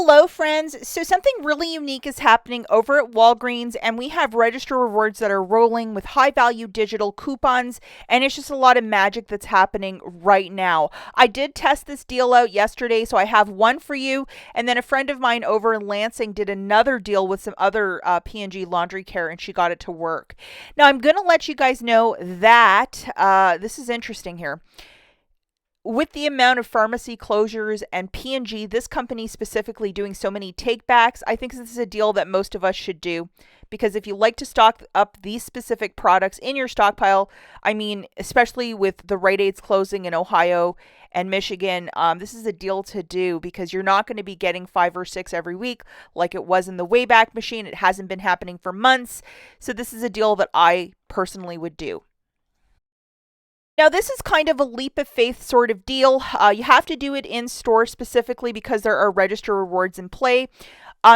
Hello, friends. So, something really unique is happening over at Walgreens, and we have register rewards that are rolling with high value digital coupons, and it's just a lot of magic that's happening right now. I did test this deal out yesterday, so I have one for you, and then a friend of mine over in Lansing did another deal with some other P&G laundry care, and she got it to work. Now, I'm going to let you guys know that this is interesting here with the amount of pharmacy closures and P&G, this company specifically doing so many takebacks, I think this is a deal that most of us should do because if you like to stock up these specific products in your stockpile, I mean, especially with the Rite Aids closing in Ohio and Michigan, this is a deal to do because you're not going to be getting 5 or 6 every week like it was in the Wayback Machine. It hasn't been happening for months. So this is a deal that I personally would do. Now, this is kind of a leap of faith sort of deal. You have to do it in store specifically because there are register rewards in play.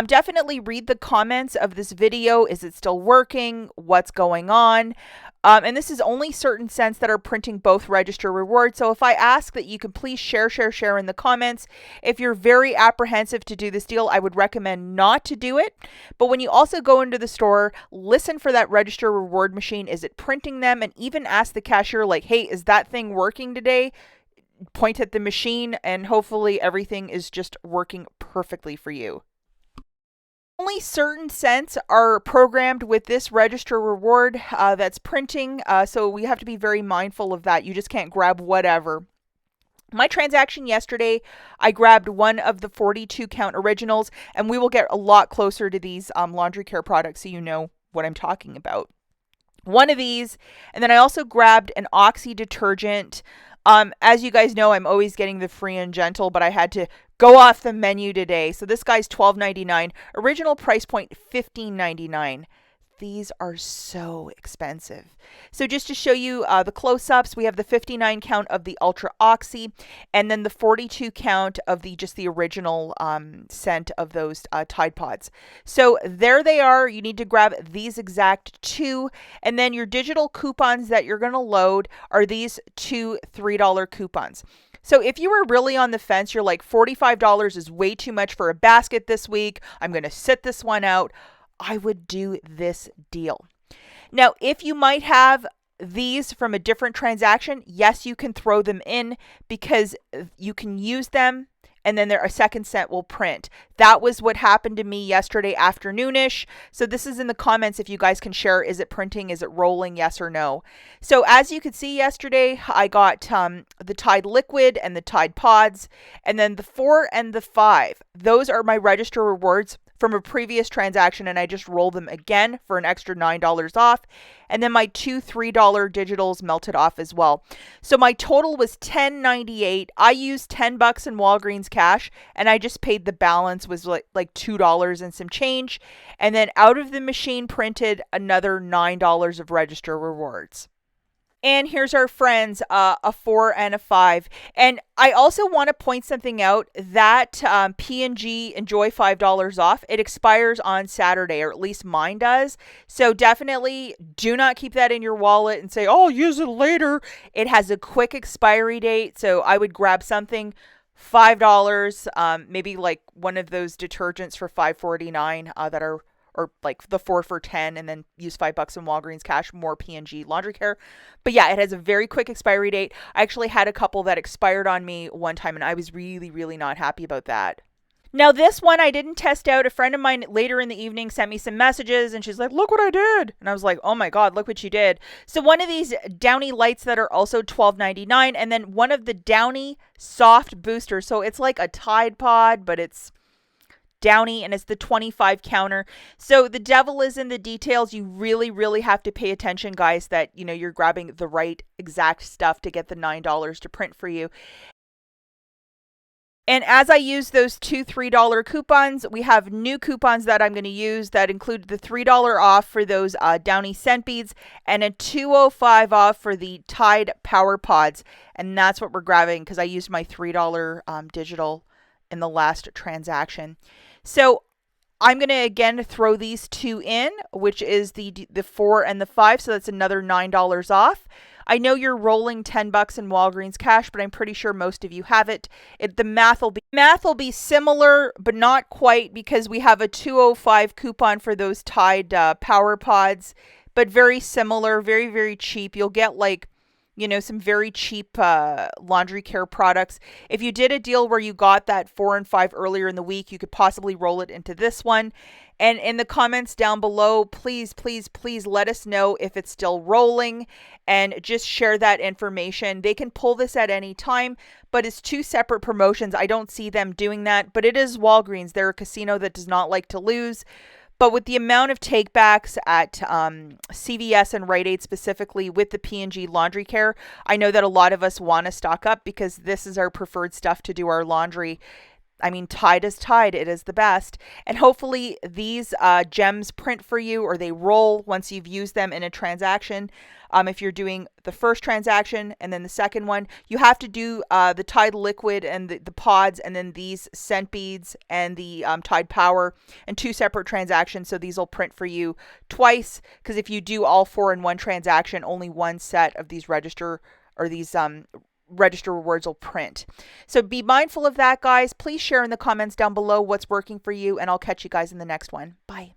Definitely read the comments of this video. Is it still working? What's going on? And this is only certain cents that are printing both register rewards. So if I ask that you can please share in the comments. If you're very apprehensive to do this deal, I would recommend not to do it. But when you also go into the store, listen for that register reward machine. Is it printing them? And even ask the cashier like, hey, is that thing working today? Point at the machine and hopefully everything is just working perfectly for you. Only certain cents are programmed with this register reward that's printing, so we have to be very mindful of that. You just can't grab whatever. My transaction yesterday, I grabbed one of the 42 count originals, and we will get a lot closer to these laundry care products so you know what I'm talking about. One of these, and then I also grabbed an Oxy detergent. As you guys know, I'm always getting the free and gentle, but I had to go off the menu today. So this guy's $12.99. Original price point $15.99. These are so expensive. So just to show you the close-ups, we have the 59 count of the Ultra Oxy, and then the 42 count of the original scent of those Tide Pods. So there they are. You need to grab these exact two, and then your digital coupons that you're going to load are these two $3 coupons. So if you were really on the fence, you're like $45 is way too much for a basket this week. I'm going to sit this one out. I would do this deal. Now, if you might have these from a different transaction, yes, you can throw them in because you can use them and then a second set will print. That was what happened to me yesterday afternoonish. So this is in the comments if you guys can share. Is it printing? Is it rolling? Yes or no? So as you could see yesterday, I got the Tide Liquid and the Tide Pods, and then the 4 and the 5. Those are my register rewards from a previous transaction, and I just roll them again for an extra $9 off. And then my two $3 digitals melted off as well. So my total was $10.98. I used $10 in Walgreens cash, and I just paid the balance was like $2 and some change. And then out of the machine printed another $9 of register rewards. And here's our friends, a 4 and a 5. And I also want to point something out that P&G Enjoy $5 off. It expires on Saturday, or at least mine does. So definitely do not keep that in your wallet and say, oh, I'll use it later. It has a quick expiry date. So I would grab something $5, maybe like one of those detergents for $5.49 that are, or like the 4 for $10, and then use $5 in Walgreens cash, more P&G laundry care. But yeah, it has a very quick expiry date. I actually had a couple that expired on me one time, and I was really, really not happy about that. Now, this one I didn't test out. A friend of mine later in the evening sent me some messages, and she's like, look what I did. And I was like, oh my God, look what you did. So one of these Downy lights that are also $12.99, and then one of the Downy soft boosters. So it's like a Tide Pod, but it's Downy, and it's the 25 counter. So the devil is in the details. You really, really have to pay attention, guys, that you're grabbing the right exact stuff to get the $9 to print for you. And as I use those two $3 coupons, we have new coupons that I'm going to use that include the $3 off for those Downy scent beads and a $2.05 off for the Tide Power Pods. And that's what we're grabbing because I used my $3 digital in the last transaction. So I'm going to again throw these two in, which is the 4 and the 5, so that's another $9 off. I know you're rolling $10 in Walgreens cash, but I'm pretty sure most of you have it. The math will be similar, but not quite, because we have a 205 coupon for those Tide Power Pods, but very similar, very very cheap. You'll get like, some very cheap laundry care products. If you did a deal where you got that 4 and 5 earlier in the week, you could possibly roll it into this one. And in the comments down below, please, please, please let us know if it's still rolling, and just share that information. They can pull this at any time, but it's two separate promotions. I don't see them doing that, but it is Walgreens. They're a casino that does not like to lose. But with the amount of takebacks at CVS and Rite Aid, specifically with the P&G laundry care, I know that a lot of us want to stock up because this is our preferred stuff to do our laundry. I mean, Tide is Tide. It is the best. And hopefully these gems print for you, or they roll once you've used them in a transaction. If you're doing the first transaction and then the second one, you have to do the Tide liquid and the pods, and then these scent beads and the Tide Power, and two separate transactions. So these will print for you twice, because if you do all 4 in one transaction, only one set of these register, or these register rewards will print. So be mindful of that, guys. Please share in the comments down below what's working for you, and I'll catch you guys in the next one. Bye.